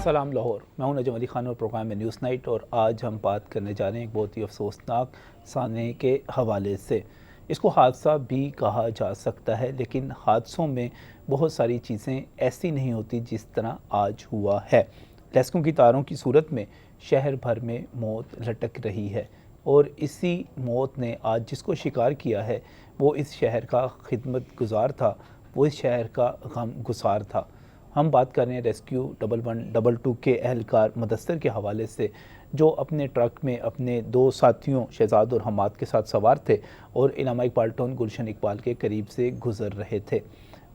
सलाम लाहौर। मैं हूं नजम अली खान और प्रोग्राम में न्यूज़ नाइट, और आज हम बात करने जा रहे हैं एक बहुत ही अफसोसनाक साने के हवाले से। इसको हादसा भी कहा जा सकता है, लेकिन हादसों में बहुत सारी चीज़ें ऐसी नहीं होती जिस तरह आज हुआ है। लेस्कों की तारों की सूरत में शहर भर में मौत लटक रही है, और इसी मौत ने आज जिसको शिकार किया है वो इस शहर का खिदमत गुजार था, वो इस शहर का गम गुसार था। हम बात कर रहे हैं रेस्क्यू 1112 के एहलकार मुदस्सिर के हवाले से, जो अपने ट्रक में अपने दो साथियों शहजाद और हमाद के साथ सवार थे और इलामा इकबाल टाउन गुलशन इकबाल के करीब से गुज़र रहे थे।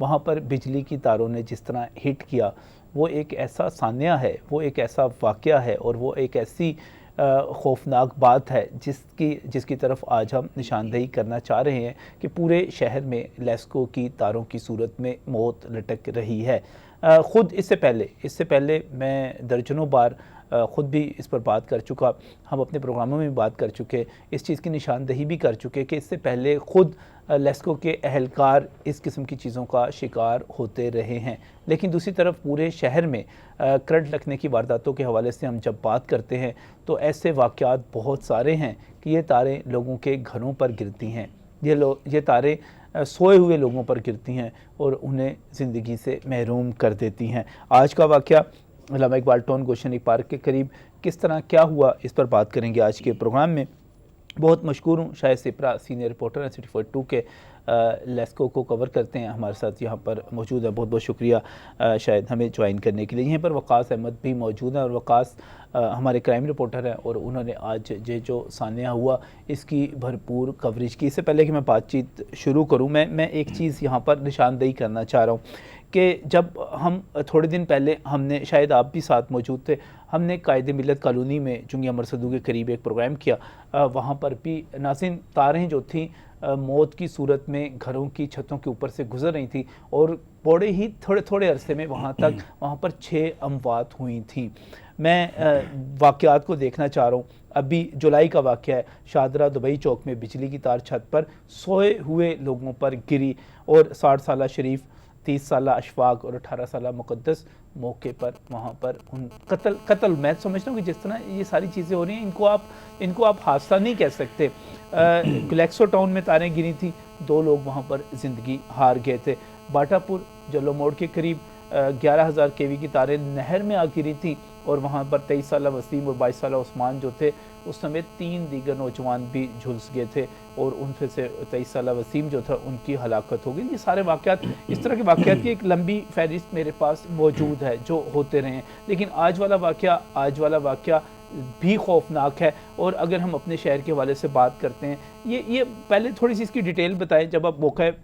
वहाँ पर बिजली की तारों ने जिस तरह हिट किया, वो एक ऐसा सान्या है, वो एक ऐसा वाक़या है, और वो एक ऐसी खौफनाक बात है जिसकी तरफ आज हम निशानदेही करना चाह रहे हैं कि पूरे शहर में लेस्को की तारों की सूरत में मौत लटक रही है। ख़ुद इससे पहले मैं दर्जनों बार ख़ुद भी इस पर बात कर चुका, हम अपने प्रोग्रामों में भी बात कर चुके, इस चीज़ की निशानदेही भी कर चुके कि इससे पहले ख़ुद लेस्को के अहलकार इस किस्म की चीज़ों का शिकार होते रहे हैं। लेकिन दूसरी तरफ पूरे शहर में करंट लगने की वारदातों के हवाले से हम जब बात करते हैं तो ऐसे वाक़यात बहुत सारे हैं कि ये तारें लोगों के घरों पर गिरती हैं, ये तारें सोए हुए लोगों पर गिरती हैं और उन्हें ज़िंदगी से महरूम कर देती हैं। आज का वाक़या इलामा इकबाल टाउन गुलशन इकबाल के करीब किस तरह क्या हुआ, इस पर बात करेंगे आज के प्रोग्राम में। बहुत मशहूर हूँ, शायद सिपरा सीनियर रिपोर्टर हैं सिटी 42 के, लेस्को को कवर करते हैं, हमारे साथ यहाँ पर मौजूद है। बहुत बहुत शुक्रिया शायद हमें ज्वाइन करने के लिए। यहीं पर वकास अहमद भी मौजूद हैं, और वकास हमारे क्राइम रिपोर्टर हैं, और उन्होंने आज जो सान्या हुआ इसकी भरपूर कवरेज की। इससे पहले कि मैं बातचीत शुरू करूँ, मैं एक चीज़ यहाँ पर निशानदेही करना चाह रहा हूँ कि जब हम थोड़े दिन पहले, हमने, शायद आप भी साथ मौजूद थे, हमने कायदे मिलत कॉलोनी में चूँकि अमर सदू के करीब एक प्रोग्राम किया, वहाँ पर भी नाज़रीन तारें जो थीं मौत की सूरत में घरों की छतों के ऊपर से गुजर रही थी, और बड़े ही थोड़े अरसे में वहाँ पर 6 अमवात हुई थी। मैं वाक़यात को देखना चाह रहा हूँ। अभी जुलाई का वाक़या है, शाहदरा दुबई चौक में बिजली की तार छत पर सोए हुए लोगों पर गिरी, और 60 साला शरीफ, 30 साला अशफाक और 18 साला मुक़द्दस मौके पर वहाँ पर उन कत्ल मैं समझता हूँ कि जिस तरह ये सारी चीज़ें हो रही हैं, इनको आप हादसा नहीं कह सकते। ग्लेक्सो टाउन में तारें गिरी थी, 2 लोग वहाँ पर ज़िंदगी हार गए थे। बाटापुर जलो मोड़ के करीब 11,000 केवी की तारें नहर में आ गिरी थी, और वहाँ पर 23 साला वसीम और 22 साला उस्मान जो थे, उस समय 3 दीगर नौजवान भी झुलस गए थे, और उनमें से 23 साला वसीम जो था उनकी हलाकत हो गई। ये सारे वाक़यात, इस तरह के वाक़यात की एक लंबी फहरिस्त मेरे पास मौजूद है जो होते रहे हैं, लेकिन आज वाला वाक़या भी खौफनाक है। और अगर हम अपने शहर के हवाले से बात करते हैं, ये पहले थोड़ी सी इसकी डिटेल बताएं। जब आप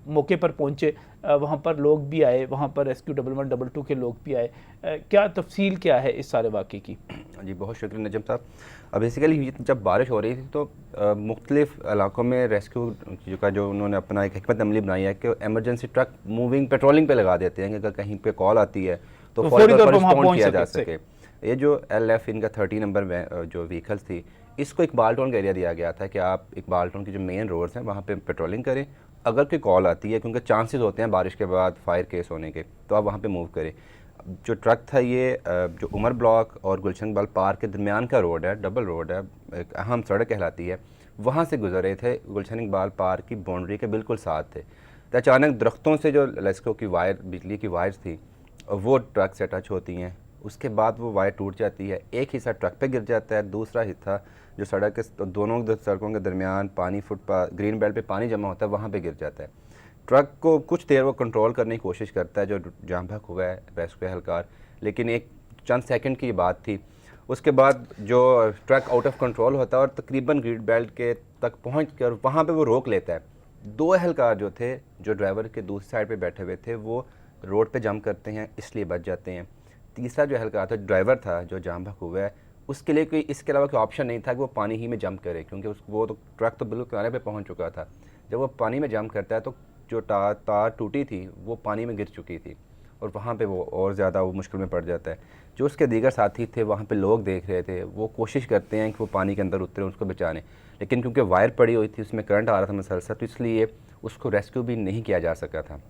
मौके पर पहुंचे, वहाँ पर लोग भी आए, वहाँ पर रेस्क्यू 1112 के लोग भी आए, क्या तफसील क्या है इस सारे वाक़े की? जी, बहुत शुक्रिया नजम साहब। अब बेसिकली जब बारिश हो रही थी तो मुख्तलिफ इलाकों में रेस्क्यू का जो उन्होंने अपना एक हिकमत अमली बनाई है कि एमरजेंसी ट्रक मूविंग पेट्रोलिंग पे लगा देते हैं कि अगर कहीं पे कॉल आती है तो फौरी तौर पर रिस्पॉन्ड किया जा सके। ये जो LF इनका 30 नंबर जो व्हीकल्स थी, इसको इकबाल टाउन का एरिया दिया गया था कि आप इकबाल टाउन की जो मेन रोड्स हैं वहाँ पे पेट्रोलिंग करें। अगर कोई कॉल आती है, क्योंकि चांसेस होते हैं बारिश के बाद फायर केस होने के, तो आप वहाँ पे मूव करें। जो ट्रक था ये जो उमर ब्लॉक और गुलशन इकबाल पार्क के दरमियान का रोड है, डबल रोड है, एक अहम सड़क कहलाती है, वहाँ से गुजर रहे थे, गुलशन इकबाल पार्क की बाउंड्री के बिल्कुल साथ थे। तो अचानक दरख्तों से जो लेस्को की वायर, बिजली की वायर्स थी, वो ट्रक से टच होती हैं। उसके बाद वो वायर टूट जाती है, एक हिस्सा ट्रक पे गिर जाता है, दूसरा हिस्सा जो सड़क के दोनों सड़कों के दरमियान पानी फुटपाथ ग्रीन बेल्ट पे पानी जमा होता है वहाँ पे गिर जाता है। ट्रक को कुछ देर वो कंट्रोल करने की कोशिश करता है जो जाम बहक हुआ है रेस्क्यू एहलकार, लेकिन एक चंद सेकंड की बात थी। उसके बाद जो ट्रक आउट ऑफ कंट्रोल होता है और तकरीबन ग्रीन बेल्ट के तक पहुँच कर वहाँ पर वो रोक लेता है। 2 एहलकार जो थे, जो ड्राइवर के दूसरी साइड पर बैठे हुए थे, वो रोड पर जंप करते हैं, इसलिए बच जाते हैं। तीसरा जो एहलकार था, ड्राइवर था जो जाम बहक हुआ है, उसके लिए कोई इसके अलावा कोई ऑप्शन नहीं था कि वो पानी ही में जंप करे, क्योंकि वो तो ट्रक तो बिल्कुल किनारे पे पहुंच चुका था। जब वो पानी में जंप करता है तो जो तार टूटी थी वो पानी में गिर चुकी थी, और वहाँ पे वो और ज़्यादा वो मुश्किल में पड़ जाता है। जो उसके दीगर साथी थे वहाँ पे लोग देख रहे थे, वो कोशिश करते हैं कि वो पानी के अंदर उतरे, उसको बचाने, लेकिन क्योंकि वायर पड़ी हुई थी, उसमें करंट आ रहा था मसलसल, तो इसलिए उसको रेस्क्यू भी नहीं किया जा सका था।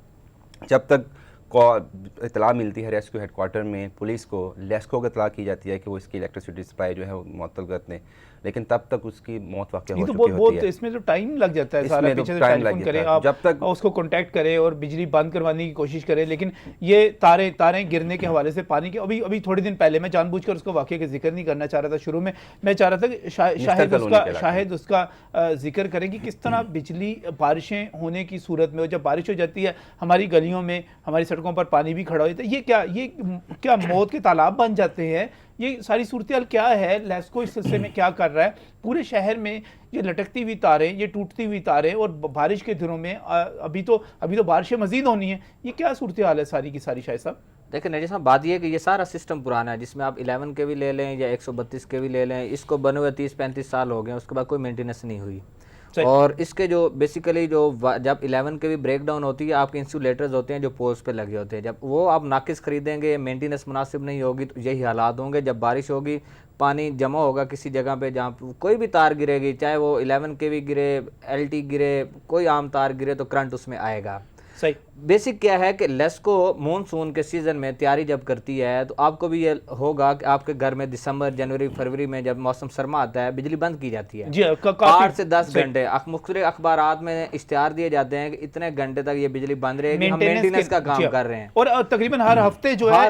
जब तक इतला मिलती है रेस्क्यू हेडक्वार्टर में पुलिस को, लेस्को को इतला की जाती है कि वो इसकी इलेक्ट्रिसिटी सप्लाई जो है वो मुअत्तल करते हैं, लेकिन तब तक उसकी मौत वाक़या हो तो चुकी होती है। इसमें तो टाइम लग जाता है, सारा इसमें तो पीछे से टाइम लग टेलीफोन जाता करें है, आप, जब तक उसको कांटेक्ट करें और बिजली बंद करवाने की कोशिश करें, लेकिन ये तारें गिरने के हवाले से पानी के अभी थोड़े दिन पहले, मैं जानबूझकर उसको वाक़े का जिक्र नहीं करना चाह रहा था, शुरू में मैं चाह रहा था कि शायद उसका जिक्र करें कि किस तरह बिजली बारिशें होने की सूरत में, जब बारिश हो जाती है हमारी गलियों में, हमारी सड़कों पर पानी भी खड़ा हो जाता है, ये क्या मौत के तालाब बन जाते हैं? ये सारी सूरत क्या है? लेस्को इस सिलसिले में क्या कर रहा है? पूरे शहर में ये लटकती हुई तारें, ये टूटती हुई तारें, और बारिश के दिनों में अभी तो बारिशें मजीद होनी है, ये क्या सूरत हाल है सारी की सारी? शायद साहब देखिए नजीर साहब, बात यह है कि ये सारा सिस्टम पुराना है, जिसमें आप 11 के भी ले लें या 132 के भी ले लें, इसको बने हुए 30-35 साल हो गए, उसके बाद कोई मेंटेनेंस नहीं हुई। और इसके जो बेसिकली जब 11 के भी ब्रेक डाउन होती है, आपके इंसुलेटर्स होते हैं जो पोल्स पे लगे होते हैं, जब वो आप नाकिस खरीदेंगे, मेंटेनेंस मुनासिब नहीं होगी, तो यही हालात होंगे। जब बारिश होगी, पानी जमा होगा किसी जगह पे जहाँ कोई भी तार गिरेगी, चाहे वो 11 के भी गिरे, LT गिरे, कोई आम तार गिरे, तो करंट उसमें आएगा। सही बेसिक क्या है कि लेस्को मॉनसून के सीज़न में तैयारी जब करती है, तो आपको भी ये होगा कि आपके घर में दिसंबर, जनवरी, फरवरी में जब मौसम सरमा आता है, बिजली बंद की जाती है 8 से 10 घंटे। मुख्तलिफ अखबारात में इश्तिहार दिए जाते हैं कि इतने घंटे तक ये बिजली बंद रहेगी, हम मेंटेनेंस का काम कर रहे हैं। और तकरीबन हर हफ्ते जो है,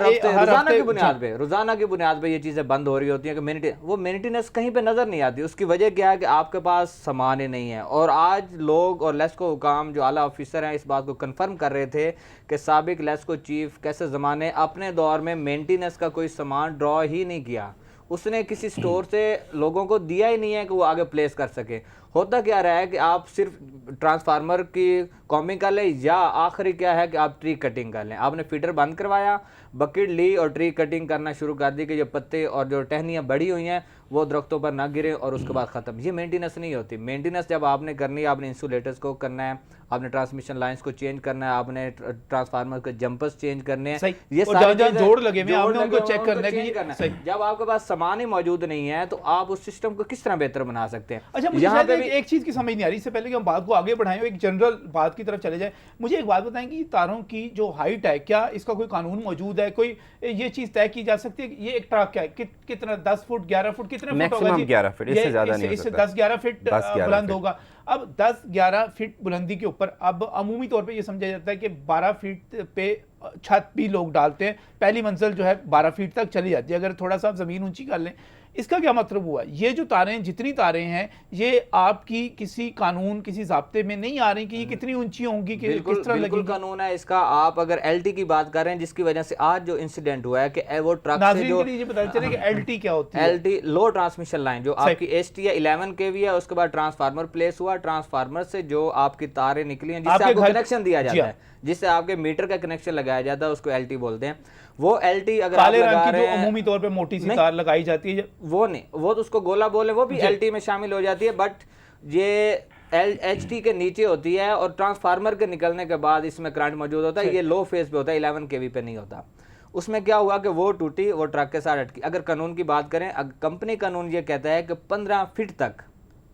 रोजाना की बुनियाद पे ये चीज़ें बंद हो रही होती हैं कि वो मेंटेनेंस कहीं पर नज़र नहीं आती। उसकी वजह क्या है कि आपके पास सामान ही नहीं है। और आज लोग और लेस्को हुकाम जो आला ऑफिसर हैं इस बात को कन्फर्म कर रहे थे कि साबिक लेस्को चीफ कैसे ज़माने अपने दौर में मेंटेनेंस का कोई सामान ड्रॉ ही नहीं किया, उसने किसी स्टोर से लोगों को दिया ही नहीं है कि वो आगे प्लेस कर सके। होता क्या रहा है कि आप सिर्फ ट्रांसफार्मर की कॉमिंग कर लें, या आखिरी क्या है कि आप ट्री कटिंग कर लें। आपने फीडर बंद करवाया, बकेट ली और ट्री कटिंग करना शुरू कर दी कि जो पत्ते और जो टहनियाँ बड़ी हुई हैं वो दरख्तों पर ना गिरे, और उसके बाद ख़त्म। ये मेंटेनेंस नहीं होती। मेंटेनेंस जब आपने करनी है, आपने इंसुलेटर्स को करना है, आपने ट्रांसमिशन लाइंस को चेंज करना है, आपने ट्रांसफार्मर के जंपर्स चेंज करने हैं, ये सारे जोड़ लगे हुए आपने उनको चेक करना है। जब आपके पास सामान ही मौजूद नहीं है, तो आप उस सिस्टम को किस तरह बेहतर बना सकते हैं? अच्छा, मुझे यहाँ पे एक चीज़ की समझ नहीं आ रही, इससे पहले कि हम बात को आगे बढ़ाएं, एक जनरल बात की तरफ चले जाए, मुझे एक बात बताएं कि तारों की जो हाइट है, क्या इसका कोई कानून मौजूद है? कोई ये चीज़ तय की जा सकती है कि ये एक ट्रक क्या है, कितना 10 फुट 11 फुट कितने फुट होगा? 11 फीट, इससे ज़्यादा नहीं हो सकता। 10-11 फीट बुलंद होगा। अब 10-11 फीट बुलंदी के ऊपर अब अमूमी तौर पे ये समझा जाता है कि 12 फीट पे छत भी लोग डालते हैं, पहली मंजिल जो है 12 फीट तक चली जाती है, अगर थोड़ा सा आप ज़मीन ऊंची कर लें। इसका क्या मतलब हुआ? ये जो तारें, जितनी तारें हैं, ये आपकी किसी कानून, किसी ज़ाब्ते में नहीं आ रही कि ये कितनी ऊंची होंगी, कि किस तरह लगेगी? कानून है इसका। आप अगर LT की बात कर रहे हैं, जिसकी वजह से आज जो इंसिडेंट हुआ है कि वो ट्रक से जो पता चले कि LT क्या होती है? LT लो ट्रांसमिशन लाइन, जो आपकी ST है 11 kV है, उसके बाद ट्रांसफार्मर प्लेस हुआ, ट्रांसफार्मर से जो आपकी तारें निकली हैं, जिससे आपको कनेक्शन दिया जाता है, जिससे आपके मीटर का कनेक्शन लगाया जाता है, उसको LT बोलते हैं। वो LT अगर काले रंग की जो अमूमी तौर पे मोटी सी तार लगाई जाती है, वो नहीं, वो तो उसको गोला बोले, वो भी LT में शामिल हो जाती है, बट ये HT के नीचे होती है, और ट्रांसफार्मर के निकलने के बाद इसमें करंट मौजूद होता है। ये लो फेज पे होता है, 11 kV पे नहीं होता। उसमें क्या हुआ कि वो टूटी, वो ट्रक के साथ अटकी। अगर कानून की बात करें, कंपनी कानून ये कहता है कि 15 फीट तक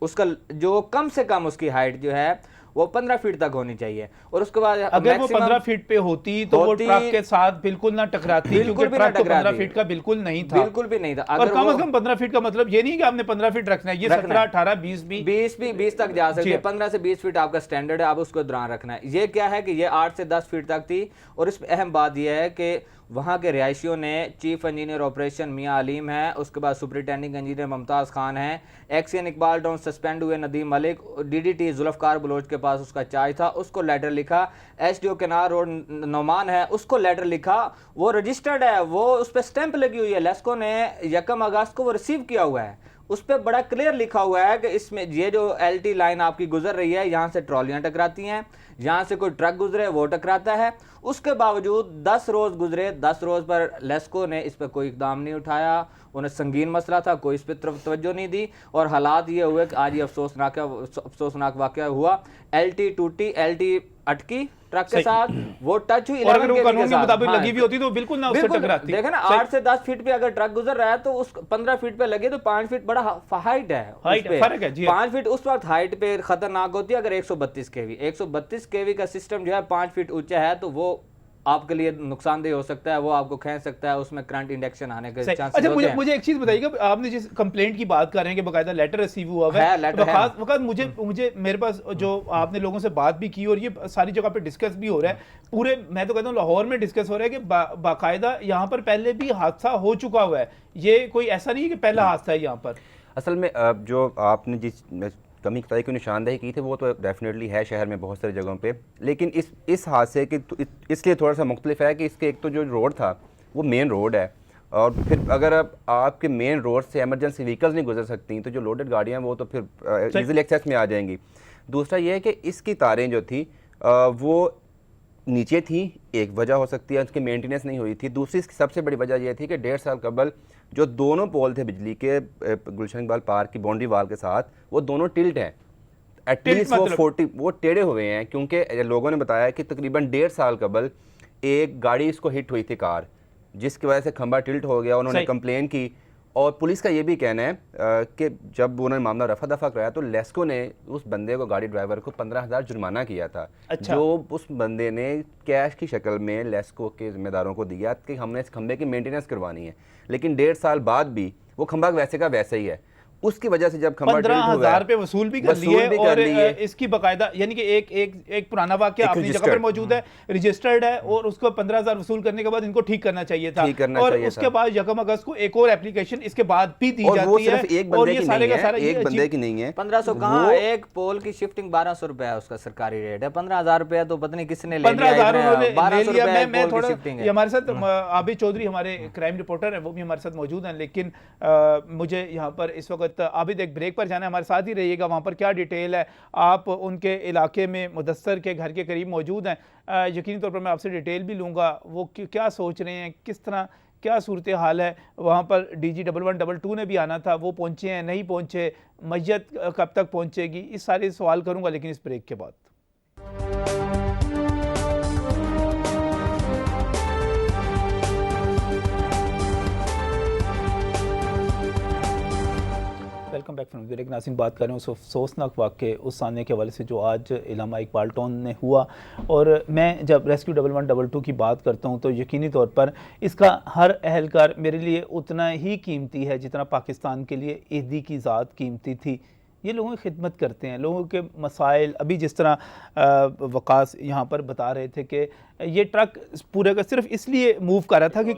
उसका जो कम से कम उसकी हाइट जो है वो 15 फीट तक होनी चाहिए, और उसके बाद अगर वो 15 फीट पे होती तो वो ट्रक के साथ बिल्कुल ना टकराती, क्योंकि ट्रक तो 15 फीट का बिल्कुल नहीं था, बिल्कुल भी नहीं था। और कम से कम 15 फीट का मतलब ये नहीं कि आपने 15 फीट रखना है, ये 17, 18, 20 तक जा सकते हैं। 15 से 20 फीट आपका स्टैंडर्ड है, आप उसको दौरान रखना है। ये क्या है कि ये 8 से 10 फीट तक थी। और इसमें अहम बात यह है कि वहाँ के रिहायशियों ने, चीफ इंजीनियर ऑपरेशन मियाँ अलीम है, उसके बाद सुपरिटेंडिंग इंजीनियर मुमताज़ खान है, एक्सियन इकबाल टाउन सस्पेंड हुए नदीम मलिक, DDT जुल्फ़कार बलोच के पास उसका चार्ज था, उसको लेटर लिखा। SDO केनार रोड नौमान है, उसको लेटर लिखा, वो रजिस्टर्ड है, वो उस पर स्टैंप लगी हुई है, लेस्को ने 1 अगस्त को वो रिसीव किया हुआ है। उस पर बड़ा क्लियर लिखा हुआ है कि इसमें ये जो LT लाइन आपकी गुजर रही है, यहाँ से ट्रॉलियाँ टकराती हैं, यहाँ से कोई ट्रक गुजरे वो टकराता है। उसके बावजूद 10 रोज़ गुजरे, 10 रोज़ पर लेस्को ने इस पर कोई इकदाम नहीं उठाया। उन्हें संगीन मसला था, कोई इस पर तवज्जो नहीं दी, और हालात ये हुए कि आज ये अफसोसनाक वाक़या हुआ। LT टूटी, LT अटकी ट्रक के साथ, वो टच हुई, और अगर वो कानून के मुताबिक लगी भी होती तो बिल्कुल ना उससे टकराती। देखे ना, 8 से 10 फीट पे अगर ट्रक गुजर रहा है तो उस 15 फीट पे लगे तो 5 फीट बड़ा हाइट है, फर्क है जी। 5 फीट उस वक्त हाइट पे खतरनाक होती है। अगर 132 kV का सिस्टम जो है 5 फीट ऊंचा है, तो वो आपके लिए नुकसानदेह हो सकता है, वो आपको खींच सकता है, उसमें करंट इंडक्शन आने के सही। चांसेस अच्छा, होते हैं। मुझे एक चीज बताइएगा, आपने जिस कंप्लेंट की बात कर रहे हैं कि बकायदा लेटर रिसीव हुआ है, लेटर है। वक्त मुझे मेरे पास जो आपने लोगों से बात भी की और ये सारी जगह पे डिस्कस भी हो रहा है, पूरे मैं तो कहता हूँ लाहौर में डिस्कस हो रहा है कि बाकायदा यहाँ पर पहले भी हादसा हो चुका हुआ है, ये कोई ऐसा नहीं है कि पहला हादसा है यहाँ पर। असल में जो आपने जिस कमी खताई की निशानदेही की थी वो तो डेफिनेटली है शहर में बहुत सारी जगहों पे, लेकिन इस हादसे के इसलिए थोड़ा सा मुख्तलिफ है कि इसके एक तो जो रोड था वो मेन रोड है, और फिर अगर आपके मेन रोड से एमरजेंसी व्हीकल्स नहीं गुजर सकती तो जो लोडेड गाड़ियाँ वो तो फिर ईजिली एक्सेस में आ जाएंगी। दूसरा ये है कि इसकी तारें जो थी वो नीचे थी, एक वजह हो सकती है उसकी मेंटेनेंस नहीं हुई थी। दूसरी इसकी सबसे बड़ी वजह यह थी कि 1.5 साल कबल जो दोनों पोल थे बिजली के गुलशन इकबाल पार्क की बाउंड्री वाल के साथ, वो दोनों टिल्ट हैं, एटलीस्ट वो 40 वो टेढ़े हुए हैं, क्योंकि लोगों ने बताया कि तकरीबन 1.5 साल कबल एक गाड़ी इसको हिट हुई थी कार, जिसकी वजह से खंबा टिल्ट हो गया। उन्होंने कंप्लेन की और पुलिस का ये भी कहना है कि जब उन्होंने मामला रफा दफा कराया तो लेस्को ने उस बंदे को, गाड़ी ड्राइवर को 15,000 जुर्माना किया था। अच्छा। जो उस बंदे ने कैश की शक्ल में लेस्को के जिम्मेदारों को दिया कि हमने इस खंबे की मेंटेनेंस करवानी है, लेकिन 1.5 साल बाद भी वो खंबा वैसे का वैसे ही है। उसकी वजह से जब खंबा 15,000 रुपए वसूल भी कर लिए और इसकी बकायदा यानी कि एक पुराना वाक्य अपनी जगह पर मौजूद है, रजिस्टर्ड है, और उसको 15,000 वसूल करने के बाद इनको ठीक करना चाहिए था, और उसके बाद 1 अगस्त को एक और एप्लीकेशन इसके बाद भी दी जाती है, और ये सारे का सारा एक बंदे की नहीं है। 1500 कहाँ, एक पोल की शिफ्टिंग 1200 रुपए है, उसका सरकारी रेट है। 15,000 रुपया तो पता नहीं किसने ले लिया, 1200 रुपया। मैं थोड़ा हमारे साथ आबिद चौधरी हमारे क्राइम रिपोर्टर है, वो भी हमारे साथ मौजूद हैं, लेकिन मुझे यहाँ पर इस वक्त आबिद एक ब्रेक पर जाना है, हमारे साथ ही रहिएगा। वहाँ पर क्या डिटेल है, आप उनके इलाके में मुदस्सर के घर के करीब मौजूद हैं, यकीनी तौर पर मैं आपसे डिटेल भी लूँगा, वो क्या सोच रहे हैं, किस तरह क्या सूरत हाल है वहाँ पर। DG 1122 ने भी आना था, वो पहुँचे हैं नहीं पहुँचे, मैयत कब तक पहुँचेगी, इस सारे सवाल करूँगा लेकिन इस ब्रेक के बाद। Welcome back from break. नासिन बात कर रहे हैं उस अफसोसनाक वाक़े उस साने के हवाले से जो आज इलामा इकबाल टाउन में हुआ, और मैं जब रेस्क्यू 1122 की बात करता हूं तो यकीनी तौर पर इसका हर अहलकार मेरे लिए उतना ही कीमती है जितना पाकिस्तान के लिए ईदी की ज़ात कीमती थी। ये लोगों की खिदमत करते हैं, लोगों के मसाइल, अभी जिस तरह वकास यहाँ पर बता रहे थे कि ये ट्रक पूरे का सिर्फ इसलिए मूव कर रहा था कि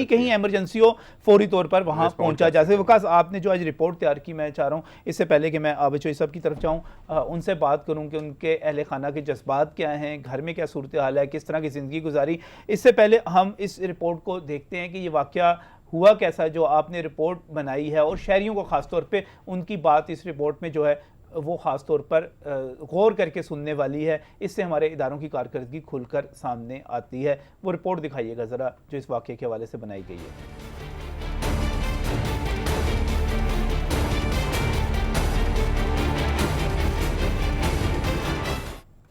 कहीं एमरजेंसी हो फौरी तौर पर वहाँ पहुँचा जा सके। वकास, आपने जो आज रिपोर्ट तैयार की, मैं चाह रहा हूँ इससे पहले कि मैं आबिद चौधरी साहब की तरफ जाऊँ, उनसे बात करूँ कि उनके अहल खाना के जज्बात क्या हैं, घर में क्या सूरत हाल है, किस तरह की ज़िंदगी गुजारी। इससे पहले हम इस रिपोर्ट को देखते हैं कि ये वाक़या हुआ कैसा जो आपने रिपोर्ट बनाई है, और शहरियों को ख़ास तौर पे उनकी बात इस रिपोर्ट में जो है वो ख़ास तौर पर गौर करके सुनने वाली है। इससे हमारे इदारों की कारकर्दगी खुलकर सामने आती है। वो रिपोर्ट दिखाइएगा ज़रा जो इस वाक़े के हवाले से बनाई गई है।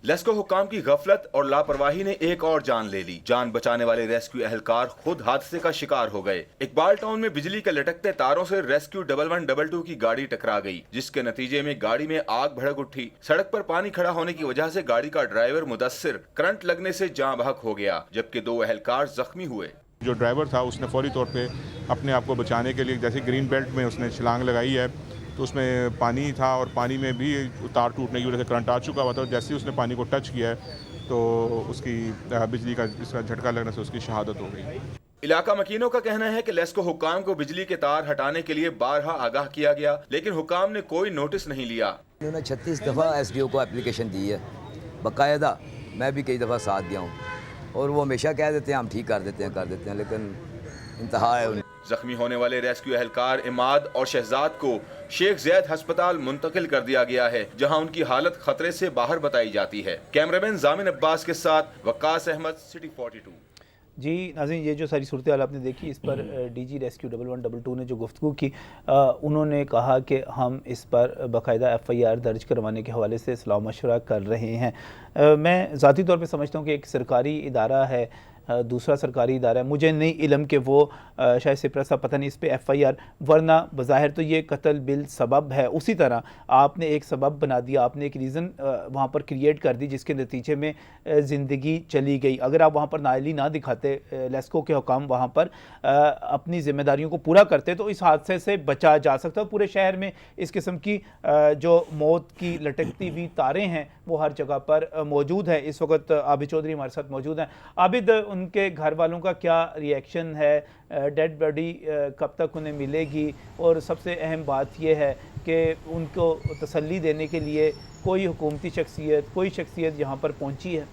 लेस्को हुक्काम की गफलत और लापरवाही ने एक और जान ले ली। जान बचाने वाले रेस्क्यू एहलकार खुद हादसे का शिकार हो गए। इकबाल टाउन में बिजली के लटकते तारों से रेस्क्यू 1122 की गाड़ी टकरा गई, जिसके नतीजे में गाड़ी में आग भड़क उठी। सड़क पर पानी खड़ा होने की वजह से गाड़ी का ड्राइवर मुदस्सिर करंट लगने से जाँ बहक हो गया, जबकि 2 एहलकार जख्मी हुए। जो ड्राइवर था उसने फौरी तौर पे अपने आप को बचाने के लिए जैसे ग्रीन बेल्ट में उसने छलांग लगाई है, तो उसमें पानी था और पानी में भी तार टूटने की वजह से करंट आ चुका हुआ था। जैसे ही उसने पानी को टच किया है तो उसकी बिजली का इसका झटका लगने से उसकी शहादत हो गई। इलाका मकीनों का कहना है कि लेस्को हुक्काम को बिजली के तार हटाने के लिए बारहा आगाह किया गया, लेकिन हुक्काम ने कोई नोटिस नहीं लिया। उन्होंने 36 दफ़ा SDO को एप्लीकेशन दी है बाकायदा, मैं भी कई दफ़ा साथ दिया हूँ, और वो हमेशा कह देते हैं हम ठीक कर देते हैं, लेकिन इंतहा है। जख्मी होने वाले रेस्क्यू एहलकार इमाद और शहजाद को शेख ज़ैद अस्पताल मुंतकिल कर दिया गया है, जहां उनकी हालत खतरे से बाहर बताई जाती है। कैमरामैन जामिन अब्बास के साथ वकास अहमद, सिटी 42। जी नाज़रीन, ये जो सारी सूरत हाल आपने देखी, इस पर DG रेस्क्यू 1122 ने जो गुफ्तगू की, उन्होंने कहा कि हम इस पर बाकायदा FIR दर्ज करवाने के हवाले से सलाह मशवरा कर रहे हैं। मैं ज़ाती तौर पे समझता हूँ कि एक सरकारी इदारा है, दूसरा सरकारी इदारा है, मुझे नहीं इल्म कि वो शायद सिपरा साहब पता नहीं इस पे FIR, वरना बज़ाहिर तो ये कत्ल बिल सबब है। उसी तरह आपने एक सबब बना दिया, आपने एक रीज़न वहाँ पर क्रिएट कर दी जिसके नतीजे में ज़िंदगी चली गई। अगर आप वहाँ पर नाअहली ना दिखाते, लेस्को के हुकाम वहाँ पर अपनी ज़िम्मेदारियों को पूरा करते, तो इस हादसे से बचा जा सकता है। पूरे शहर में इस किस्म की जो मौत की लटकती हुई तारें हैं वो हर जगह पर मौजूद है। इस वक्त आबिद चौधरी हमारे साथ मौजूद हैं। आबिद, उनके घर वालों का क्या रिएक्शन है? डेड बॉडी कब तक उन्हें मिलेगी? और सबसे अहम बात यह है कि उनको तसल्ली देने के लिए कोई हुकूमती शख्सियत, कोई शख्सियत यहाँ पर पहुँची है?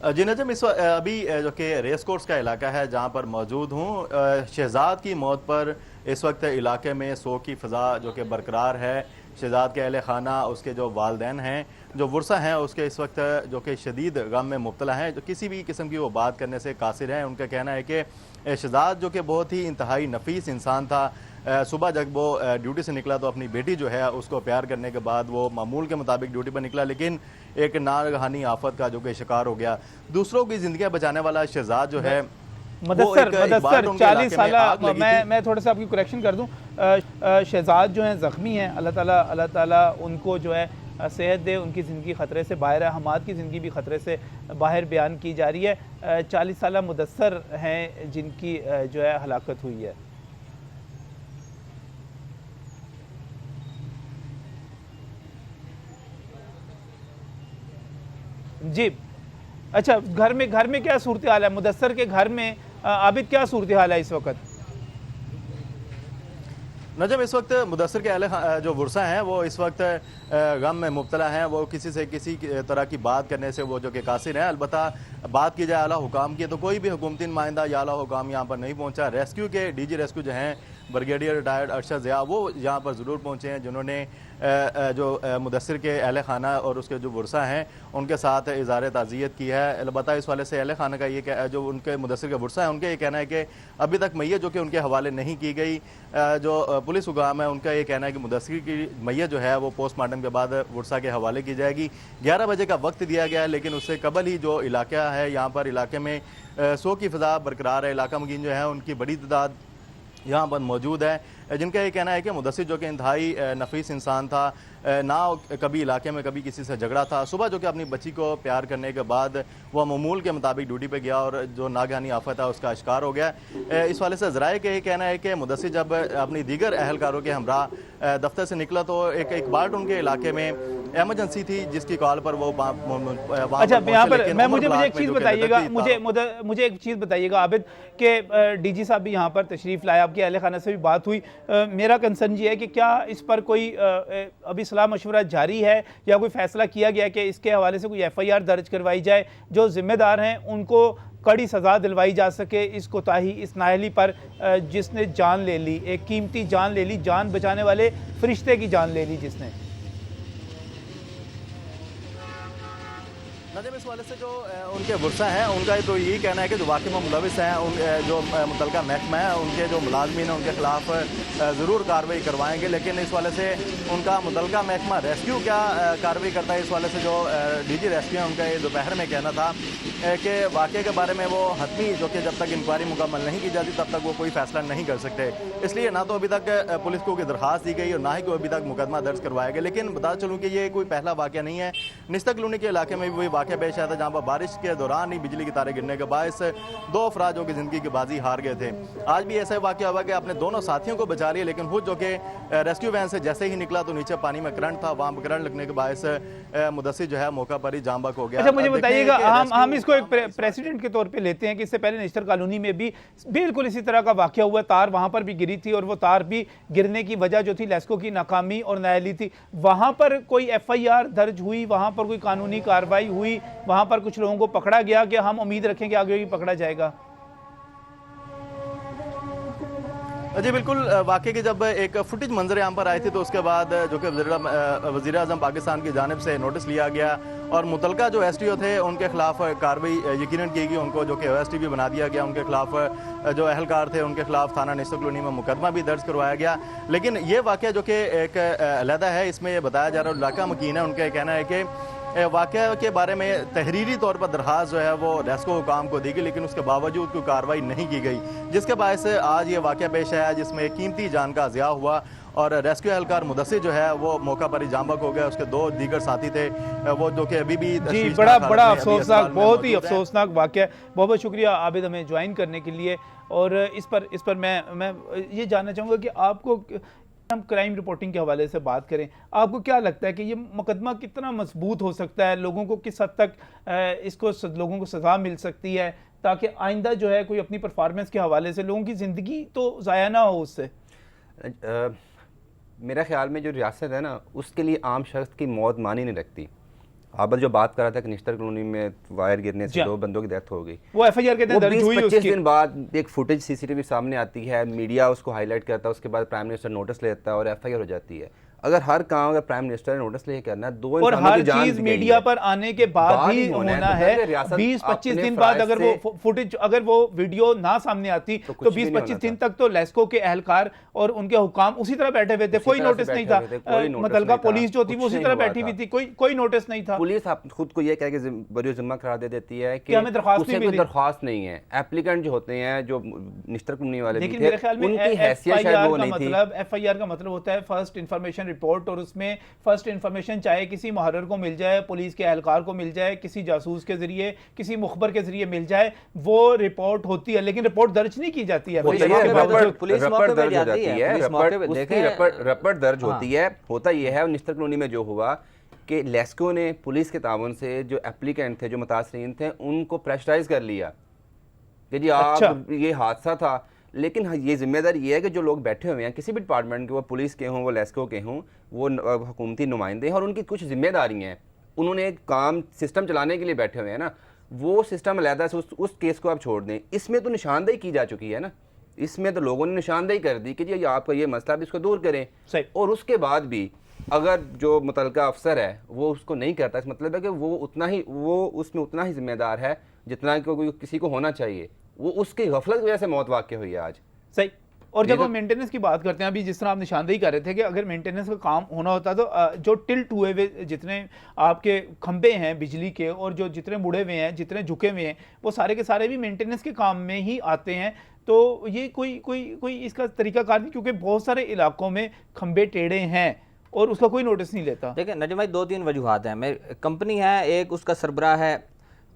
जी नजम, इस अभी जो कि रेस कोर्स का इलाका है जहाँ पर मौजूद हूँ, शहजाद की मौत पर इस वक्त इलाके में शोक की फ़ज़ा जो कि बरकरार है। शहजाद के अहले खाना, उसके जो वालदैन हैं, जो वर्सा हैं, उसके इस वक्त जो कि शदीद गम में मुब्तला हैं, जो किसी भी किस्म की वो बात करने से कासिर हैं। उनका कहना है कि शहजाद जो कि बहुत ही इंतहाई नफीस इंसान था। सुबह जब वो ड्यूटी से निकला तो अपनी बेटी जो है उसको प्यार करने के बाद वो मामूल के मुताबिक ड्यूटी पर निकला, लेकिन एक नागहानी आफत का जो कि शिकार हो गया। दूसरों की ज़िंदगियाँ बचाने वाला शहजाद जो है मुदस्सर 40 साल, मैं थोड़ा सा आपकी करेक्शन कर दूं, शहजाद जो हैं ज़ख्मी हैं। अल्लाह ताला उनको जो है सेहत दे, उनकी ज़िंदगी ख़तरे से बाहर है। हमाद की ज़िंदगी भी ख़तरे से बाहर बयान की जा रही है। 40 साल मुदस्सर हैं जिनकी जो है हलाकत हुई है। जी अच्छा, घर में क्या सूरत हाल है? मुदस्सर के घर में आबिद क्या सूरत हाल है इस वक्त? नजम, इस वक्त मुदस्सर के अहले जो वर्सा हैं वो इस वक्त गम में मुब्तला हैं। वो किसी से किसी तरह की बात करने से वो जो कि कासिर हैं। अलबत्ता बात की जाए आला हुकाम की तो कोई भी हुकूमती नुमाइंदा या आला हुकाम यहाँ पर नहीं पहुँचा। रेस्क्यू के DG रेस्क्यू जो हैं ब्रिगेडियर रिटायर्ड अरशद ज़िया, वो यहाँ पर ज़रूर पहुँचे हैं, जिन्होंने जो मुदस्सर के अहले खाना और उसके जो वर्सा हैं उनके साथ इज़हार ताज़ियत की है। अलबत्ता इस वाले से अहले खाना का ये जो उनके मुदस्सर के वर्सा हैं उनका ये कहना है कि अभी तक मैयत जो कि उनके हवाले नहीं की गई। जो पुलिस हुकाम है उनका ये कहना है कि मुदस्सर की मैयत जो है वो पोस्टमार्टम के बाद वर्सा के हवाले की जाएगी। 11 बजे का वक्त दिया गया है, लेकिन उससे कबल ही जो इलाका है यहाँ पर इलाके में शोक की फ़ज़ा बरकरार है। इलाका मकीन जो है उनकी बड़ी तादाद यहाँ पर मौजूद है, जिनका ये कहना है कि मुदस्सिर जो कि इंतहाई नफीस इंसान था, ना कभी इलाके में कभी किसी से झगड़ा था। सुबह जो कि अपनी बच्ची को प्यार करने के बाद वह मामूल के मुताबिक ड्यूटी पे गया और जो नागहानी आफत है उसका शिकार हो गया। इस वाले से ज़राए का ये कहना है कि मुदस्सिर जब अपनी दीगर अहलकारों के हमरा दफ्तर से निकला तो एक बाल्ट उनके इलाके में एमरजेंसी थी जिसकी कॉल पर वो अच्छा, यहाँ पर मैं मुझे एक चीज़ बताइएगा, मुझे एक चीज़ बताइएगा आबिद के DG साहब भी यहाँ पर तशरीफ़ लाया, आपके अहले खाना से भी बात हुई। मेरा कंसर्न ये है कि क्या इस पर कोई अभी सलाह मशवरा जारी है या कोई फैसला किया गया कि इसके हवाले से कोई FIR दर्ज करवाई जाए, जो जिम्मेदार हैं उनको कड़ी सज़ा दिलवाई जा सके इस कोताही, इस नाअहली पर जिसने जान ले ली, एक कीमती जान ले ली, जान बचाने वाले फरिश्ते की जान ले ली जिसने। नजम, इस वाले से जो उनके वर्सा हैं उनका तो यही कहना है कि जो वाकई में मुलविस हैं, उन जो मुतलका महकमा है उनके जो मुलाजमीन हैं उनके खिलाफ ज़रूर कार्रवाई करवाएंगे। लेकिन इस वाले से उनका मुतलका महकमा रेस्क्यू क्या कार्रवाई करता है, इस वाले से जो DG रेस्क्यू है उनका ये दोपहर में कहना था कि वाक़े के बारे में वो हतमी जो कि जब तक इंक्वायरी मुकम्मल नहीं की जाती तब तक वो कोई फैसला नहीं कर सकते। इसलिए ना तो अभी तक पुलिस को कोई दरख्वास्त दी गई और ना ही कोई अभी तक मुकदमा दर्ज करवाया गया। लेकिन बता चलूँ कि ये कोई पहला वाक़या नहीं है। निश्ता कॉलोनी के इलाके में भी वही वाक़या पेश आया था जहाँ पर बारिश के दौरान ही बिजली की तारें गिरने के बायस 2 अफराद जो कि ज़िंदगी की बाजी हार गए थे। आज भी ऐसा वाक़या हुआ कि अपने दोनों साथियों को बचा लिया, लेकिन खुद जो कि रेस्क्यू वैन से जैसे ही निकला तो नीचे पानी में करंट था, वहाँ करंट लगने के बायस मुदस्सिर जो है मौका पर ही जाम बक हो गया। अच्छा, मुझे बताइएगा, हम इसको एक प्रेसिडेंट के तौर पे लेते हैं कि इससे पहले निश्तर कॉलोनी में भी बिल्कुल इसी तरह का वाक़या हुआ, तार वहाँ पर भी गिरी थी और वो तार भी गिरने की वजह जो थी लेस्को की नाकामी और नाअहली थी। वहाँ पर कोई FIR दर्ज हुई, वहाँ पर कोई कानूनी कार्रवाई हुई, वहाँ पर कुछ लोगों को पकड़ा गया कि हम उम्मीद रखें कि आगे भी पकड़ा जाएगा? जी बिल्कुल, वाकई की जब एक फुटेज मंजर यहाँ पर आई थी तो उसके बाद जो कि वज़ीर आज़म पाकिस्तान की जानिब से नोटिस लिया गया और मुतलका जो SDO थे उनके खिलाफ कार्रवाई यकीनन की गई। उनको जो कि OST भी बना दिया गया, उनके खिलाफ जो अहलकार थे उनके खिलाफ थाना निश्तर कॉलोनी में मुकदमा भी दर्ज करवाया गया। लेकिन ये वाक़या जो कि एक अलहदा है, इसमें यह बताया जा रहा है, इलाका मकीन है, उनका कहना है कि वाक़या के बारे में तहरीरी तौर पर दरख्वास्त जो है वो रेस्को हुकाम को दी गई, लेकिन उसके बावजूद कोई कार्रवाई नहीं की गई, जिसके बायस आज ये वाक़या पेश आया जिसमें कीमती जान का ज़िया हुआ और रेस्क्यू एहलकार मुदस्सिर जो है वो मौका पर ही जाम बक हो गया। उसके 2 दीगर साथी थे वो जो कि अभी भी जी तशवीशनाक बड़ा हालत बड़ा में अभी अफसोसनाक, अस्पताल में बहुत ही मौजूद हैं। अफसोसनाक वाक़या है। बहुत बहुत शुक्रिया आबिद हमें ज्वाइन करने के लिए। और इस पर मैं ये जानना चाहूँगा कि आपको, हम क्राइम रिपोर्टिंग के हवाले से बात करें, आपको क्या लगता है कि ये मुकदमा कितना मजबूत हो सकता है, लोगों को किस हद तक इसको लोगों को सज़ा मिल सकती है ताकि आइंदा जो है कोई अपनी परफॉर्मेंस के हवाले से लोगों की ज़िंदगी तो ज़ाया ना हो उससे? मेरा ख्याल में जो रियासत है ना, उसके लिए आम शख्स की मौत मानी नहीं रखती। आबिद जो बात कर रहा था कि निश्तर कॉलोनी में वायर गिरने से 2 बंदों की डेथ हो गई, वो एफआईआर के तहत दर्ज हुई 20-25 उसकी। दिन बाद एक फुटेज सीसीटीवी सामने आती है, मीडिया उसको हाईलाइट करता है, उसके बाद प्राइम मिनिस्टर नोटिस लेता है और एफआईआर हो जाती है। अगर हर काम अगर प्राइम मिनिस्टर ने नोटिस लेके करना है, 2 और इंसानों हर की जान चीज गई मीडिया है। पर आने के बाद ही होना है। रियासत 20-25 अपने दिन बाद अगर फराइज वो फुटेज, अगर वो वीडियो ना सामने आती तो तो कुछ भी नहीं 20-25 होना दिन था। तक तो लेस्को के एहलकार और उनके हुकाम उसी तरह बैठे हुए थे, उसी कोई तरह से नोटिस नहीं बैठे था। हुए थे, कोई नोटिस मुतलका नहीं था, पुलिस जो थी कुछ वो उसी नहीं तरह हुआ बैठी हुई था। थी, कोई नोटिस नहीं था। पुलिस आप खुद को ये कह के बरी जिम्मा करार दे देती है कि हमें दरख्वास्त उसे नहीं कोई मिली। दरख्वास्त नहीं है। एप्लीकेंट जो होते हैं, जो निश्तर कॉलोनी वाले भी लेकिन थे, मेरे ख्याल में उनकी हैसियत शायद वो नहीं थी। एफआईआर का मतलब होता है फर्स्ट इंफॉर्मेशन रिपोर्ट, और उसमें फर्स्ट इंफॉर्मेशन चाहे किसी मुहर्रिर को मिल जाए, पुलिस के एहलकार को मिल जाए, किसी जासूस के जरिए, किसी मुखबर के जरिए मिल जाए, वो रिपोर्ट होती है, लेकिन रिपोर्ट दर्ज नहीं की जाती है। पुलिस होता मौके ये पे है, दर्ज- रपट पुलिस मौके पे दर्ज हो जाती जाती है, है, पुलिस मौके पे उसकी देखें। रपट दर्ज हाँ। होती है। होता ये है निश्तर कॉलोनी में जो हुआ कि लेस्को ने पुलिस के ताउन से जो एप्लीकेंट थे, जो मुतासरीन थे, उनको प्रेशराइज कर लिया कि जी आप ये हादसा था। लेकिन ये जिम्मेदारी ये है कि जो लोग बैठे हुए हैं किसी भी डिपार्टमेंट के, वो पुलिस के हों, वो लेस्को के हों, वो हुकूमती नुमाइंदे हैं और उनकी कुछ जिम्मेदारी हैं। उन्होंने एक काम सिस्टम चलाने के लिए बैठे हुए हैं ना, वो सिस्टम अलहदा से उस केस को आप छोड़ दें। इसमें तो निशानदेही की जा चुकी है ना, इसमें तो लोगों ने निशानदेही कर दी कि जी आपका ये मसला है, इसको दूर करें। सही। और उसके बाद भी अगर जो मुतलका अफसर है वो उसको नहीं करता, इस मतलब है कि वो उसमें उतना ही जिम्मेदार है जितना कि किसी को होना चाहिए। वो उसकी गफलत की वजह से मौत वाक़ हुई है आज। सही। और जब ये तो- हम मेंटेनेंस की बात करते हैं, अभी जिस तरह आप निशानदेही कर रहे थे कि अगर मेंटेनेंस का काम होना होता तो जो टिल्ट हुए हुए जितने आपके खंबे हैं बिजली के और जो जितने मुड़े हुए हैं, जितने झुके हुए हैं, वो सारे के सारे भी मेंटेनेंस के काम में ही आते हैं। तो ये कोई इसका तरीकाकार नहीं, क्योंकि बहुत सारे इलाकों में खंबे टेढ़े हैं और उसका कोई नोटिस नहीं लेता। देखिए नजम भाई, 2-3 वजूहात हैं। कंपनी है एक, उसका सरबराह है।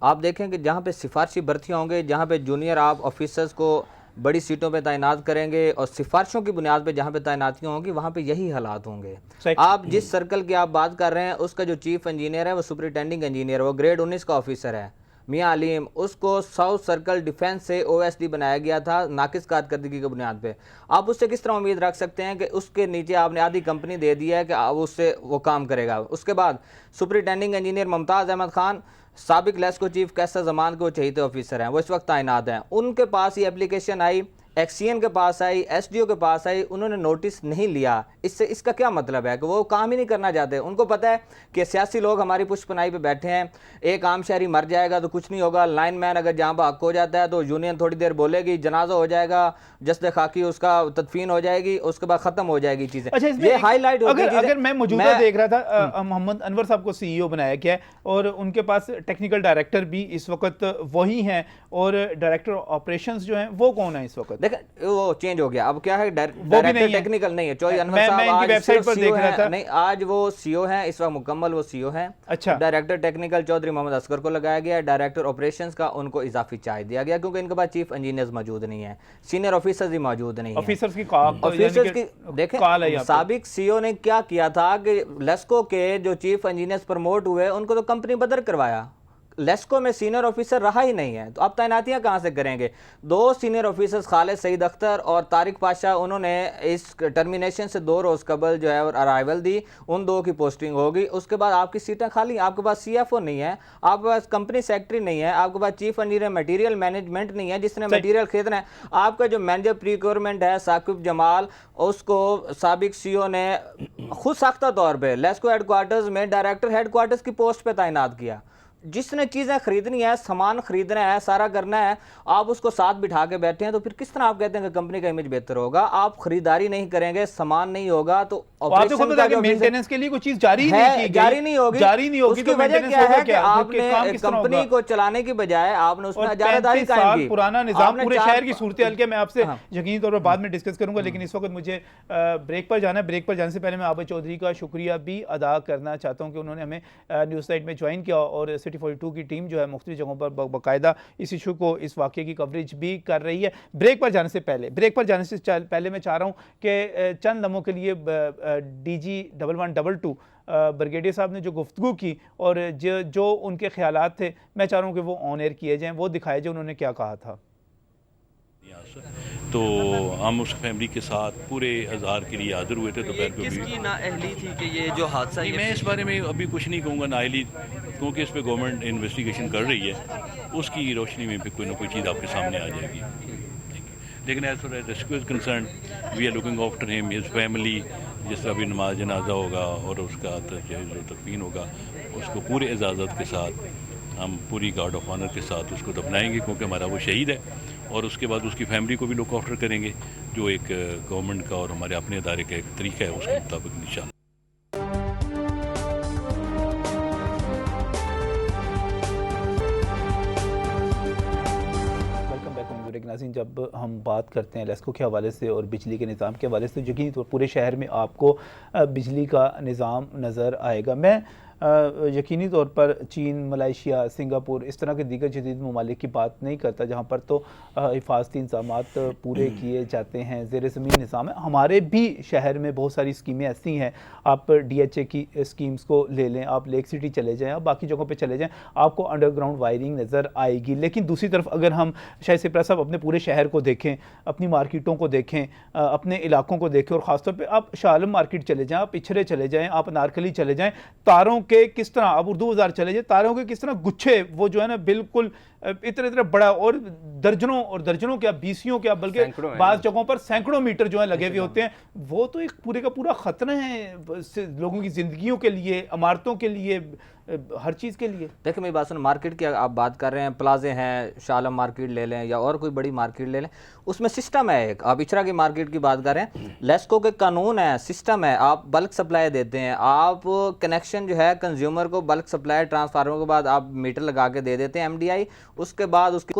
आप देखें कि जहाँ पे सिफारशी भर्तियाँ होंगे, जहाँ पे जूनियर आप ऑफिसर्स को बड़ी सीटों पे तैनात करेंगे और सिफारिशों की बुनियाद पे जहाँ पे तैनातियाँ होंगी, वहाँ पे यही हालात होंगे। आप जिस सर्कल की आप बात कर रहे हैं, उसका जो चीफ इंजीनियर है वो सुपरिटेंडिंग इंजीनियर है, वो ग्रेड 19 का ऑफिसर है मियाँ अलीम। उसको साउथ सर्कल डिफेंस से OSD बनाया गया था नाकिस कारकर्दगी की बुनियाद पे। आप उससे किस तरह उम्मीद रख सकते हैं कि उसके नीचे आपने आधी कंपनी दे दी है कि आप उससे वो काम करेगा। उसके बाद सुपरिटेंडिंग इंजीनियर मुमताज़ अहमद खान, साबिक लेस्को चीफ कैसर जमान के वो चहीते ऑफिसर हैं, वो इस वक्त तैनात हैं। उनके पास ये एप्लीकेशन आई, एक्सीएन के पास आई, SDO के पास आई, उन्होंने नोटिस नहीं लिया। इससे इसका क्या मतलब है कि वो काम ही नहीं करना चाहते। उनको पता है कि सियासी लोग हमारी पुष्पनाई पे बैठे हैं, एक आम शहरी मर जाएगा तो कुछ नहीं होगा, लाइनमैन अगर जहाँ पर हक हो जाता है तो यूनियन थोड़ी देर बोलेगी, जनाजा हो जाएगा, जस्द खाकी उसका तदफीन हो जाएगी, उसके बाद खत्म हो जाएगी चीज़ें। अच्छा, ये हाईलाइट अगर मैं मौजूदा देख रहा था, मोहम्मद अनवर साहब को CEO बनाया गया है और उनके पास टेक्निकल डायरेक्टर भी इस वक्त वही हैं, और डायरेक्टर ऑपरेशंस जो हैं वो कौन है इस वक्त? देखिए वो चेंज हो गया, अब क्या है डायरेक्टर टेक्निकल नहीं है। चौधरी अनवर साहब आज वेबसाइट पर देख रहा था, नहीं आज वो CEO हैं, इस वक्त मुकम्मल वो CEO हैं। अच्छा। डायरेक्टर टेक्निकल चौधरी मोहम्मद असगर को लगाया गया, डायरेक्टर ऑपरेशंस का उनको इजाफी चार्ज दिया गया क्योंकि इनके पास चीफ इंजीनियर्स मौजूद नहीं है, सीनियर ऑफिसर्स भी मौजूद नहीं है। ऑफिसर्स की ऑफिसर्स की देखें, साबिक CEO ने क्या किया था कि लेस्को के जो चीफ इंजीनियर्स प्रमोट हुए उनको तो कंपनी बदर करवाया। लेस्को में सीनियर ऑफिसर रहा ही नहीं है, तो अब तैनातियां कहां से करेंगे? 2 सीनियर ऑफिसर्स खालिद सईद अख्तर और तारिक पाशा, उन्होंने इस टर्मिनेशन से 2 रोज़ कबल जो है अराइवल दी, उन 2 की पोस्टिंग होगी। उसके बाद आपकी सीटें खाली, आपके पास CFO नहीं है, आपके पास कंपनी सेक्रेटरी नहीं है, आपके पास चीफ इंजीनियर मटीरियल मैनेजमेंट नहीं है जिसने मटीरियल खरीदना है। आपका जो मैनेजर प्रीक्योरमेंट है साकिब जमाल, उसको साबिक CEO ने खुद साख्ता तौर पर लेस्को हेडक्वार्टर्स में डायरेक्टर हेडक्वार्टर्स की पोस्ट पर तैनात किया। जिसने चीज़ें खरीदनी है, सामान खरीदना है, सारा करना है, आप उसको साथ बिठा के बैठे हैं, तो फिर किस तरह आप कहते हैं कि कंपनी का इमेज बेहतर होगा? आप खरीदारी नहीं करेंगे, सामान नहीं होगा, तो ऑपरेशन का जो मेंटेनेंस के लिए कोई चीज जारी है, नहीं की जारी नहीं होगी। उसकी तो वजह क्या है कि आपने कंपनी को चलाने की बजाय आपने उसमें इजारादारी कायम की। पुराना निजाम पूरे शहर की सूरत हाल के मैं आपसे हाँ। यकीनी तौर पर बाद में डिस्कस करूंगा, लेकिन इस वक्त मुझे ब्रेक पर जाना है। ब्रेक पर जाने से पहले मैं आबिद चौधरी का शुक्रिया भी अदा करना चाहता हूं कि उन्होंने हमें न्यूज़ साइट में ज्वाइन किया और सिटी 42 की टीम जो है मुख्तलिफ जगहों पर बाकायदा इस इशू को, इस वाक़े की कवरेज भी कर रही है। ब्रेक पर जाने से पहले मैं चाह रहा हूँ कि चंद लम्हों के लिए DG 1122 ब्रिगेडियर साहब ने जो गुफ्तगू की और जो उनके ख्यालात थे, मैं चाह रहा हूँ कि वो ऑन एयर किए जाएँ, वो दिखाए जाए उन्होंने क्या कहा था। तो हम उस फैमिली के साथ पूरे अज़हार के लिए हाजिर हुए थे दोपहर को भी। किसकी नाअहली थी कि ये जो हादसा नहीं, मैं इस बारे में अभी कुछ नहीं कहूँगा नाअहली, क्योंकि इस पे गवर्नमेंट इन्वेस्टिगेशन कर रही है, उसकी रोशनी में भी कोई ना कोई चीज़ आपके सामने आ जाएगी। लेकिन as far as rescue is concern, we are looking after him, his family. जिस तरह भी नमाज जनाजा होगा और उसका जो तकफीन होगा, उसको पूरे इजाज़त के साथ हम पूरी गार्ड ऑफ ऑनर के साथ उसको दफनाएंगे, क्योंकि हमारा वो शहीद है। और उसके बाद उसकी फैमिली को भी लुक आफ्टर करेंगे, जो एक गवर्नमेंट का और हमारे अपने इदारे का एक तरीका है, उसके मुताबिक इंशाअल्लाह। नाज़रीन, जब हम बात करते हैं लेस्को के हवाले से और बिजली के निज़ाम के हवाले से, यकीनी तौर पूरे शहर में आपको बिजली का निज़ाम नज़र आएगा। मैं यकीनी तौर पर चीन, मलेशिया, सिंगापुर, इस तरह के दीगर जदीद ममालिक की बात नहीं करता जहाँ पर तो हिफाजती इंतज़ामात पूरे किए जाते हैं, ज़ेर ज़मीन निज़ाम है। हमारे भी शहर में बहुत सारी स्कीमें ऐसी हैं, आप DHA की स्कीम्स को ले लें, आप लेक सिटी चले जाएँ, आप बाकी जगहों पर चले जाएँ, आपको अंडरग्राउंड वायरिंग नज़र आएगी। लेकिन दूसरी तरफ अगर हम शायद सिप्रा साहब अपने पूरे शहर को देखें, अपनी मार्केटों को देखें, अपने इलाकों को देखें, और ख़ासतौर पर आप शाह आलम मार्केट चले जाएँ, आप पिछड़े चले जाएँ, आप अनारकली चले जाएँ, तारों के किस तरह, अब उर्दू बाजार चले जाए, तारों के किस तरह गुच्छे, वो जो है ना बिल्कुल इतना बड़ा, और दर्जनों क्या, 20 क्या, बल्कि बाज़ जगहों पर सैकड़ों मीटर जो है लगे हुए होते हैं। वो तो एक पूरे का पूरा खतरा है लोगों की ज़िंदगियों के लिए, इमारतों के लिए, हर चीज़ के लिए। देखिए मेरी बात सुन, मार्केट की आप बात कर रहे हैं, प्लाजे हैं, शाह आलम मार्केट ले लें या और कोई बड़ी मार्केट ले लें, उसमें सिस्टम है एक। आप इचरा की मार्केट की बात कर रहे हैं, लेस्को के कानून है, सिस्टम है, आप बल्क सप्लाई देते हैं, आप कनेक्शन जो है कंज्यूमर को बल्क सप्लाई ट्रांसफार्मर के बाद आप मीटर लगा के दे देते हैं MDI, उसके बाद उसकी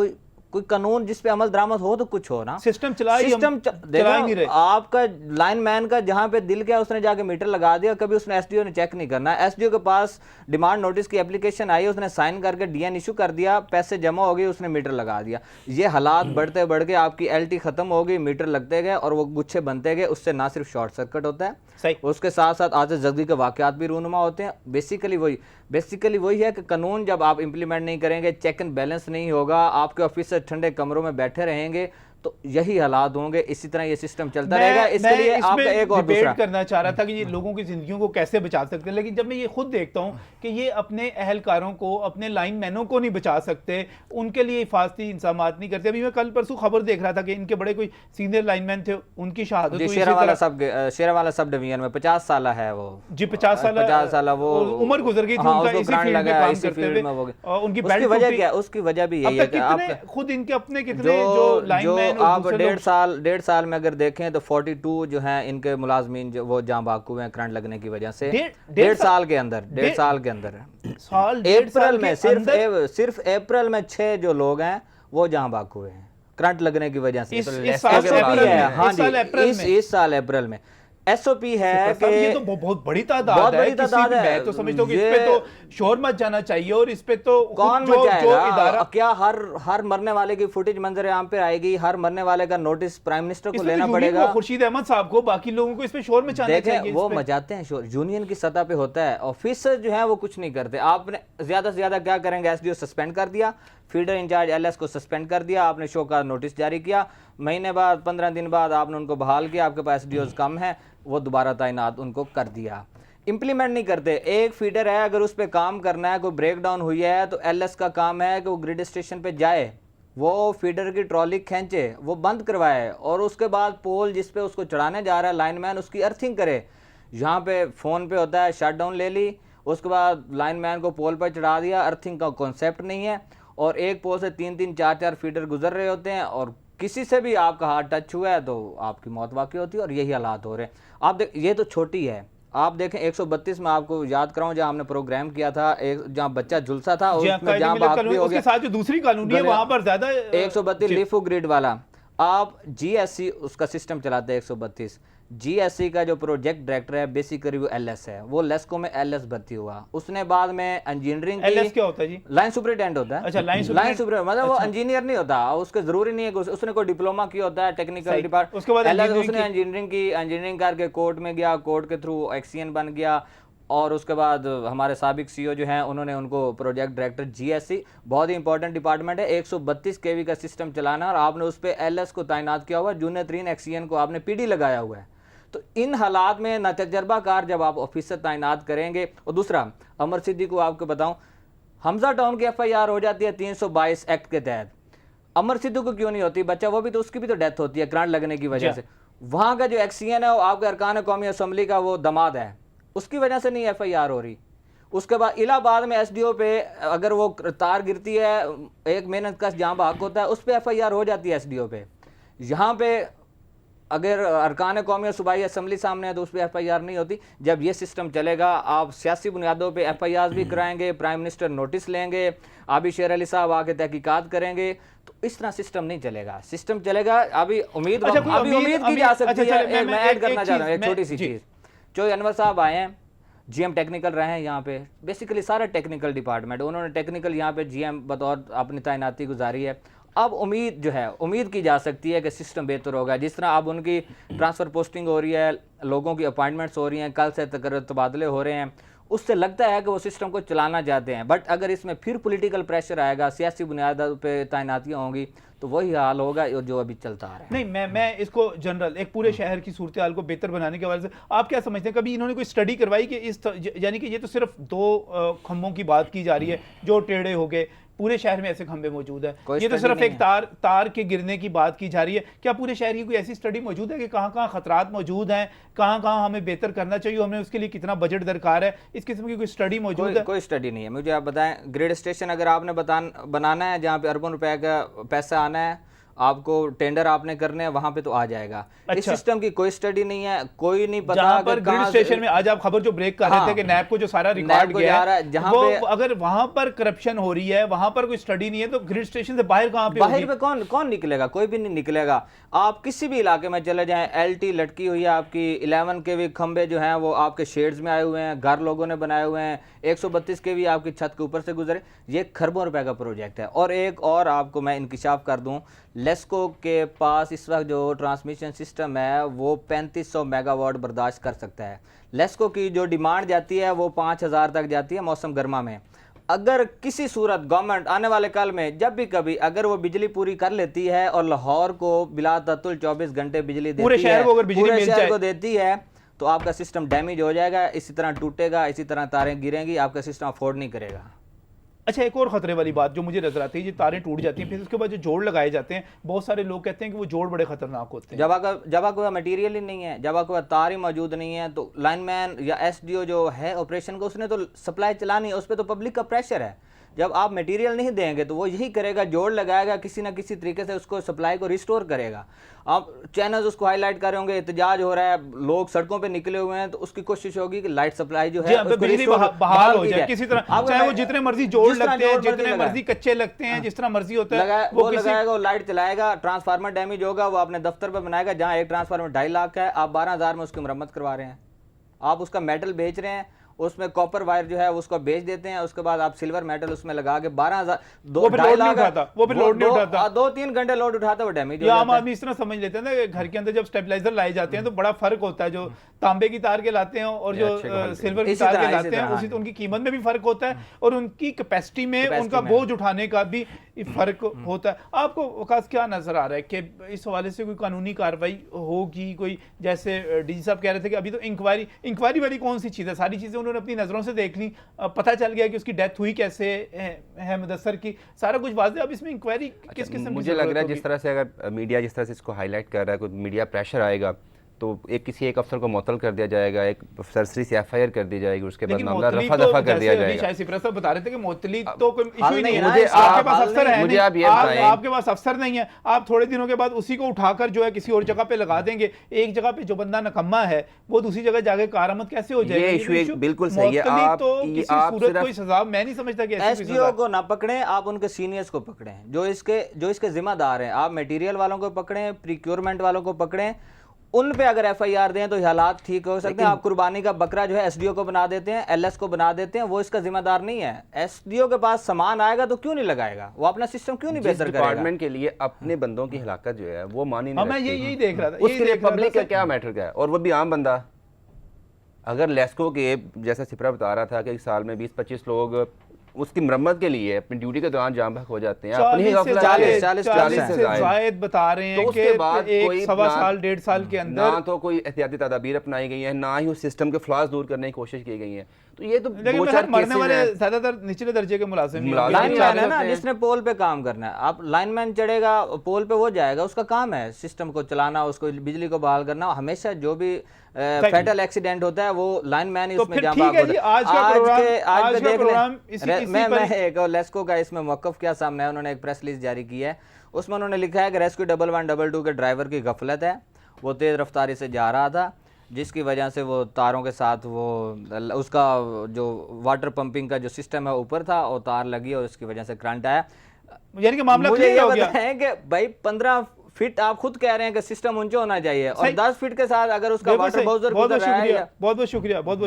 कोई कानून जिस पे अमल दरामद हो तो कुछ हो ना, सिस्टम चला नहीं रहे। आपका लाइनमैन का जहां पे दिल गया उसने जाके मीटर लगा दिया, कभी उसने SDO ने चेक नहीं करना। SDO के पास डिमांड नोटिस की एप्लीकेशन आई, उसने साइन करके DN इशू कर दिया, पैसे जमा हो गए, उसने मीटर लगा दिया। ये हालात बढ़ते बढ़ के आपकी LT खत्म हो गई, मीटर लगते गए और वो गुच्छे बनते गए, उससे ना सिर्फ शॉर्ट सर्किट होता है, उसके साथ साथ आज जल्दी के वाकयात भी रूनुमा होते हैं। बेसिकली वही है कि कानून जब आप इंप्लीमेंट नहीं करेंगे, चेक एंड बैलेंस नहीं होगा, आपके ऑफिसर ठंडे कमरों में बैठे रहेंगे, तो यही हालात होंगे। इसी तरह ये सिस्टम चलता रहेगा। इसके लिए आपका एक और दूसरा करना चाह रहा था कि ये लोगों की जिंदगियों को कैसे बचा सकते हैं, लेकिन जब मैं ये खुद देखता हूँ कि ये अपने अहलकारों को, अपने लाइनमैनों को नहीं बचा सकते, उनके लिए हिफाजती इंतजामात नहीं करते। अभी मैं कल परसों खबर देख रहा था कि इनके बड़े कोई सीनियर लाइनमैन थे, उनकी शहादत हुई। शेरावाला सब डिवीजन में 50 साल है वो जी, 50 साल वो उम्र गुजर गई थी उनका इसी फील्ड में काम करते हुए। उनकी वजह क्या है? उसकी वजह भी यही है कि आप खुद इनके अपने कितने जो लाइनमैन, आप 1.5 साल में अगर देखें तो 42 जो हैं इनके मुलाजमीन जो वो जहां बाकू हैं करंट लगने की वजह से। 1.5 साल के अंदर अप्रैल में सिर्फ अप्रैल में 6 जो लोग हैं वो जहां बाकू हैं करंट लगने की वजह से। इस साल अप्रैल में SOP है कि ये तो बहुत बड़ी तादाद है। मैं तो समझता हूं कि इस पे तो शोर मच जाना चाहिए, और इस पे तो कौन मचाएगा? क्या हर मरने वाले की फुटेज मंजर आम पे आएगी? हर मरने वाले का नोटिस प्राइम मिनिस्टर को लेना पड़ेगा, खुर्शीद अहमद साहब को, बाकी लोगों को इस पे शोर मचाना चाहिए। वो मचाते हैं शोर, यूनियन की सतह पे होता है, ऑफिसर जो है वो कुछ नहीं करते। आपने ज्यादा से ज्यादा क्या करेंगे? SDO सस्पेंड कर दिया, फीडर इंचार्ज LS को सस्पेंड कर दिया, आपने शो का नोटिस जारी किया, महीने बाद 15 दिन बाद आपने उनको बहाल किया, आपके पास SDOs कम है, वो दोबारा तैनात उनको कर दिया। इंप्लीमेंट नहीं करते। एक फीडर है, अगर उस पर काम करना है, कोई ब्रेक डाउन हुई है तो LS का काम है कि वो ग्रिड स्टेशन पे जाए, वो फीडर की ट्रॉली खींचे, वो बंद करवाए, और उसके बाद पोल जिस पे उसको चढ़ाने जा रहा है लाइनमैन, उसकी अर्थिंग करे। यहाँ पे फ़ोन पे होता है शट डाउन ले ली, उसके बाद लाइनमैन को पोल पर चढ़ा दिया, अर्थिंग का कॉन्सेप्ट नहीं है, और एक पोल से 3-3 4-4 फीटर गुजर रहे होते हैं, और किसी से भी आपका हाथ टच हुआ है तो आपकी मौत वाकई होती है, और यही हालात हो रहे हैं। आप देख, ये तो छोटी है, आप देखें 132 में आपको याद कराऊं जहां हमने प्रोग्राम किया था, एक जहां बच्चा झुलसा था और उसमें जहां भाग भी हो गया, उसके साथ जो दूसरी कानूनी है वहां पर ज्यादा 132 लिफो ग्रिड वाला। आप जीएससी उसका सिस्टम चलाते हैं 132। जीएससी का जो प्रोजेक्ट डायरेक्टर है बेसिकली वो एलएस है, वो लेस्को में एलएस भर्ती हुआ, उसने बाद में इंजीनियरिंग की। एलएस क्या होता है जी? लाइन सुपरिटेंडेंट होता है। अच्छा, लाइन सुपरिटेंडेंट मतलब वो इंजीनियर नहीं होता, उसके जरूरी नहीं है कि उसने कोई डिप्लोमा किया होता है टेक्निकल डिपार्टमेंट। उसके बाद उसने इंजीनियरिंग की, इंजीनियरिंग करके कोर्ट में गया, कोर्ट के थ्रू एक्सीएन बन गया, और उसके बाद हमारे साबिक सीईओ जो हैं उन्होंने उनको प्रोजेक्ट डायरेक्टर जीएससी, बहुत ही इंपॉर्टेंट डिपार्टमेंट है, 132 केवी का सिस्टम चलाना, और आपने उस पर एलएस को तैनात किया हुआ है, जूनियर 3 एक्सीएन को आपने पीडी लगाया हुआ है। तो इन हालात में ना तजर्बाकार जब आप ऑफिसर तैनात करेंगे। और दूसरा, अमर सिद्दीकी को आपको बताऊं, हमजा टाउन की एफआईआर हो जाती है 322 एक्ट के तहत, अमर सिद्दीकी को क्यों नहीं होती? बच्चा वो भी तो, उसकी भी तो डेथ होती है करंट लगने की वजह से। वहां का जो एक्सीएन है वो आपके अरकान कौमी असम्बली का वो दमाद है, उसकी वजह से नहीं एफआईआर हो रही। उसके बाद इलाहाबाद में एसडीओ पे अगर वो तार गिरती है, एक मेहनत कश जहाँ भाग होता है, उस पर एफआईआर हो जाती है एसडीओ पे। यहाँ पे अगर अरकान कौमी और सूबाई असम्बली सामने है तो उस पर एफआईआर नहीं होती। जब ये सिस्टम चलेगा, आप सियासी बुनियादों पे एफआईआर भी कराएंगे, प्राइम मिनिस्टर नोटिस लेंगे, आबी शेर अली साहब आके तहकीकात करेंगे, तो इस तरह सिस्टम नहीं चलेगा। सिस्टम चलेगा अभी उम्मीद की जा सकती है। मैं ऐड करना चाह रहा हूँ एक छोटी सी चीज़। चोई अनवर साहब आए हैं, जीएम टेक्निकल रहे हैं यहाँ पे, बेसिकली सारा टेक्निकल डिपार्टमेंट उन्होंने टेक्निकल यहाँ पे जीएम बतौर अपनी तैनाती गुजारी है। अब उम्मीद जो है, उम्मीद की जा सकती है कि सिस्टम बेहतर होगा। जिस तरह अब उनकी ट्रांसफ़र पोस्टिंग हो रही है, लोगों की अपॉइंटमेंट्स हो रही हैं, कल से तबादले हो रहे हैं, उससे लगता है कि वो सिस्टम को चलाना चाहते हैं। बट अगर इसमें फिर पॉलिटिकल प्रेशर आएगा, सियासी बुनियादों पे तैनातियाँ होंगी, तो वही हाल होगा जो अभी चलता आ रहा है। नहीं, मैं इसको जनरल एक पूरे शहर की सूरत हाल को बेहतर बनाने के हवाले से आप क्या समझते हैं? कभी इन्होंने कोई स्टडी करवाई कि इस यानी कि ये तो सिर्फ 2 खंभों की बात की जा रही है जो टेढ़े हो गए, पूरे शहर में ऐसे खंभे मौजूद है, ये तो सिर्फ एक तार के गिरने की बात की जा रही है। क्या पूरे शहर की कोई ऐसी स्टडी मौजूद है कि कहाँ कहाँ खतरात मौजूद हैं, कहाँ कहाँ हमें बेहतर करना चाहिए, हमें उसके लिए कितना बजट दरकार है, इस किस्म की कोई स्टडी मौजूद है? कोई स्टडी नहीं है। मुझे आप बताएं, ग्रिड स्टेशन अगर आपने बनाना है जहाँ पे अरबों रुपए का पैसा आना है, आपको टेंडर आपने करने हैं, वहां पे तो आ जाएगा। अच्छा। इस सिस्टम की कोई स्टडी नहीं है, कोई नहीं पता। जहां पर ग्रिड स्टेशन में आज आप खबर जो ब्रेक कर रहे थे कि नैब को जो सारा रिकॉर्ड गया है, जहां वो पे अगर वहां पर करप्शन हो रही है, वहां पर कोई स्टडी नहीं है, तो ग्रिड स्टेशन से बाहर कहां पे बाहर पे कौन निकलेगा? कोई भी नहीं निकलेगा। आप किसी भी इलाके में चले जाएं, एलटी लटकी हुई है आपकी, 11 के भी खंबे जो हैं वो आपके शेड्स में आए हुए हैं, घर लोगों ने बनाए हुए हैं, 132 के भी आपकी छत के ऊपर से गुजरे। ये खरबों रुपए का प्रोजेक्ट है। और एक और आपको मैं इंकिशाफ कर दूं, लेस्को के पास इस वक्त जो ट्रांसमिशन सिस्टम है वो 3500 मेगावाट बर्दाश्त कर सकता है। लेस्को की जो डिमांड जाती है वो 5000 तक जाती है मौसम गर्मा में। अगर किसी सूरत गवर्नमेंट आने वाले कल में जब भी कभी अगर वो बिजली पूरी कर लेती है और लाहौर को बिला ततुल 24 घंटे बिजली देती है, पूरे शहर को देती है, तो आपका सिस्टम डैमेज हो जाएगा, इसी तरह टूटेगा, इसी तरह तारें गिरेंगी, आपका सिस्टम अफोर्ड नहीं करेगा। अच्छा, एक और खतरे वाली बात जो मुझे नजर आती है, ये तारें टूट जाती हैं, फिर उसके बाद जो जोड़ लगाए जाते हैं, बहुत सारे लोग कहते हैं कि वो जोड़ बड़े खतरनाक होते हैं। जब आपका मटेरियल ही नहीं है, जब आपका तार ही मौजूद नहीं है, तो लाइनमैन या एसडीओ जो है ऑपरेशन का, उसने तो सप्लाई चलानी है, उस पर तो पब्लिक का प्रेशर है। जब आप मटेरियल नहीं देंगे तो वो यही करेगा, जोड़ लगाएगा, किसी ना किसी तरीके से उसको सप्लाई को रिस्टोर करेगा। आप चैनल्स उसको हाईलाइट कर रहे होंगे, एहतजाज हो रहा है, लोग सड़कों पे निकले हुए हैं, तो उसकी कोशिश होगी कि लाइट सप्लाई जो है बिजली बहाल हो जाए किसी तरह, चाहे वो जितने मर्जी जोड़ लगते हैं, जितने मर्जी कच्चे लगते हैं, जिस तरह मर्जी होता है वो लगाएगा, वो लाइट चलाएगा। ट्रांसफार्मर डैमेज होगा, वो अपने दफ्तर पर बनाएगा, जहाँ एक ट्रांसफार्मर 2.5 लाख है, आप 12,000 में उसकी मरम्मत करवा रहे हैं। आप उसका मेटल बेच रहे हैं, उसमें कॉपर वायर जो है उसको बेच देते हैं, उसके बाद आप सिल्वर मेटल उसमें लगा के 12,000 2.5 लाख, वो फिर लोड नहीं उठाता, 2-3 घंटे लोड उठाता, वो डैमेज। आम आदमी इस तरह समझ लेते हैं ना कि घर के अंदर जब स्टेबलाइजर लाए जाते हैं तो बड़ा फर्क होता है, जो तांबे की तार के लाते हैं और जो सिल्वर की तार के लाते हैं, उसी तो उनकी कीमत में भी फर्क होता है और उनकी कैपेसिटी में उनका बोझ उठाने का भी फर्क होता है। आपको वकास क्या नजर आ रहा है कि इस हवाले से कोई कानूनी कार्रवाई होगी? कोई जैसे डीजी साहब कह रहे थे कि अभी तो इंक्वायरी वाली कौन सी चीज़ है, सारी चीज़ें उन्होंने अपनी नज़रों से देख ली, पता चल गया कि उसकी डेथ हुई कैसे है मुदस्सर की, सारा कुछ वाज़ेह। अब इसमें इंक्वायरी किस किस्म की? मुझे लग रहा है जिस तरह से अगर मीडिया जिस तरह से इसको हाईलाइट कर रहा है, कोई मीडिया प्रेशर आएगा तो किसी एक अफसर को मुअत्तल कर दिया जाएगा, एक सरसरी से FIR कर दी जाएगी, उसके बाद लेकिन मामला मुअत्तली रफा तो दफा कर दिया जैसे अभी जाएगा। शायद सिपरा साहब बता रहे थे कि मुअत्तली तो कोई इशू ही नहीं है ना, मुझे आपके पास अफसर है मुझे नहीं, आप ये बताएं, आपके पास अफसर नहीं है, आप थोड़े दिनों के बाद उसी को उठाकर जो है किसी और जगह पे लगा देंगे। एक जगह पे जो बंदा नकम्मा है वो दूसरी जगह जाके कारामद कैसे हो जाएगा? ये इशू एक बिल्कुल सही है। मुअत्तली आप तो किसी आप सूरत सिर्फ कोई सजा मैं नहीं समझता कि ऐसी कोई SDO सजा। को ना पकड़ें, आप उनके सीनियर्स को पकड़ें, जो इसके जिम्मेदार हैं। आप मटेरियल वालों को पकड़ें, प्रिक्योरमेंट वालों को पकड़ें, उन पे अगर FIR दें तो हालात ठीक हो सकते हैं। आप कुर्बानी का बकरा जो है SDO को बना देते हैं, LS को बना देते हैं, वो इसका जिम्मेदार नहीं है। SDO के पास सामान आएगा तो क्यों नहीं लगाएगा? वो अपना सिस्टम क्यों नहीं बेहतर करेगा? डिपार्टमेंट के लिए अपने बंदों की हलाकत जो है वो मानी नहीं मैं रखती। यही देख रहा था, उसके लिए पब्लिक का क्या मैटर क्या है? और वो भी आम बंदा, अगर लेस्को के जैसा सिपरा बता रहा था कि एक साल में 20-25 लोग उसकी मरम्मत के लिए अपनी ड्यूटी के दौरान जाम बहक हो जाते हैं, अपनी ही 40 से जायद बता रहे हैं तो उसके बाद कि कोई एक सवा साल 1.5 साल के अंदर ना तो कोई एहतियाती तदाबीर अपनाई गई है, ना ही उस सिस्टम के फ्लॉज दूर करने की कोशिश की गई है। तो ये तो लेकिन दो चार मरने केसेस वाले हैं। ज्यादातर निचले दर्जे के मुलाजिम ही मुलाजिम होंगे। लाइनमैन है ना, होते हैं। जिसने पोल पे काम करना है। आप लाइनमैन चढ़ेगा पोल पे, वो जाएगा, उसका काम है सिस्टम को चलाना, उसको बिजली को बहाल करना। हमेशा जो भी फैटल एक्सीडेंट होता है वो लाइनमैन ही तो उसमें फिर जाम ठीक है जी, आज का प्रोग्राम मैं एक लेस्को का इसमें मौकफ क्या सामने है, उन्होंने एक प्रेस रिलीज जारी की है, उसमें उन्होंने लिखा है कि रेस्क्यू 1112 के ड्राइवर की गफलत है, वो तेज़ रफ्तारी से जा रहा था जिसकी वजह से वो तारों के साथ वो उसका जो वाटर पंपिंग का जो सिस्टम है ऊपर था और तार लगी और उसकी वजह से करंट आया। यानी कि मामला मुझे क्लियर ये हो गया बताएं कि भाई 15 फीट आप खुद कह रहे हैं कि सिस्टम ऊंचा होना चाहिए और सही। 10 फीट के साथ अगर उसका वाटर बाउजर बहुत गुजर रहा है या बहुत बहुत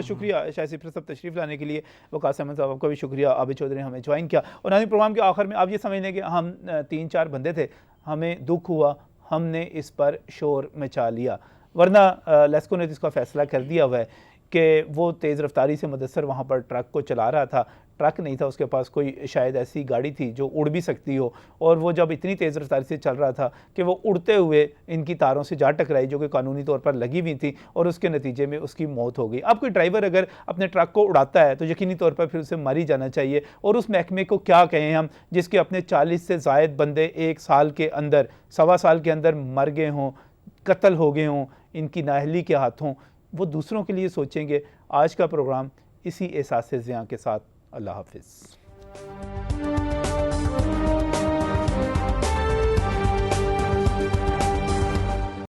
शुक्रिया शायद सिपरा साहब तशरीफ लाने के लिए। वकास अहमद साहब आपका भी शुक्रिया, आबिद चौधरी ने हमें ज्वाइन किया। और नाज़रीन, प्रोग्राम के आखिर में आप ये समझ लें कि हम 3-4 बंदे थे, हमें दुख हुआ, हमने इस पर शोर मचा लिया, वरना लेस्को ने इसका फैसला कर दिया हुआ है कि वो तेज़ रफ्तारी से मुदस्सर वहाँ पर ट्रक को चला रहा था। ट्रक नहीं था उसके पास, कोई शायद ऐसी गाड़ी थी जो उड़ भी सकती हो, और वो जब इतनी तेज़ रफ्तारी से चल रहा था कि वो उड़ते हुए इनकी तारों से जा टकराई जो कि कानूनी तौर पर लगी हुई थी, और उसके नतीजे में उसकी मौत हो गई। अब कोई ड्राइवर अगर अपने ट्रक को उड़ाता है तो यकीनी तौर पर फिर उसे मर ही जाना चाहिए। और उस महकमे को क्या कहें हम, जिसके अपने 40 से ज़ायद बंदे एक साल के अंदर, सवा साल के अंदर मर गए हों, कत्ल हो गए हों इनकी नाअहली के हाथों। वो दूसरों के लिए सोचेंगे। आज का प्रोग्राम इसी एहसास ज़ियां के साथ, अल्लाह हाफ़िज़।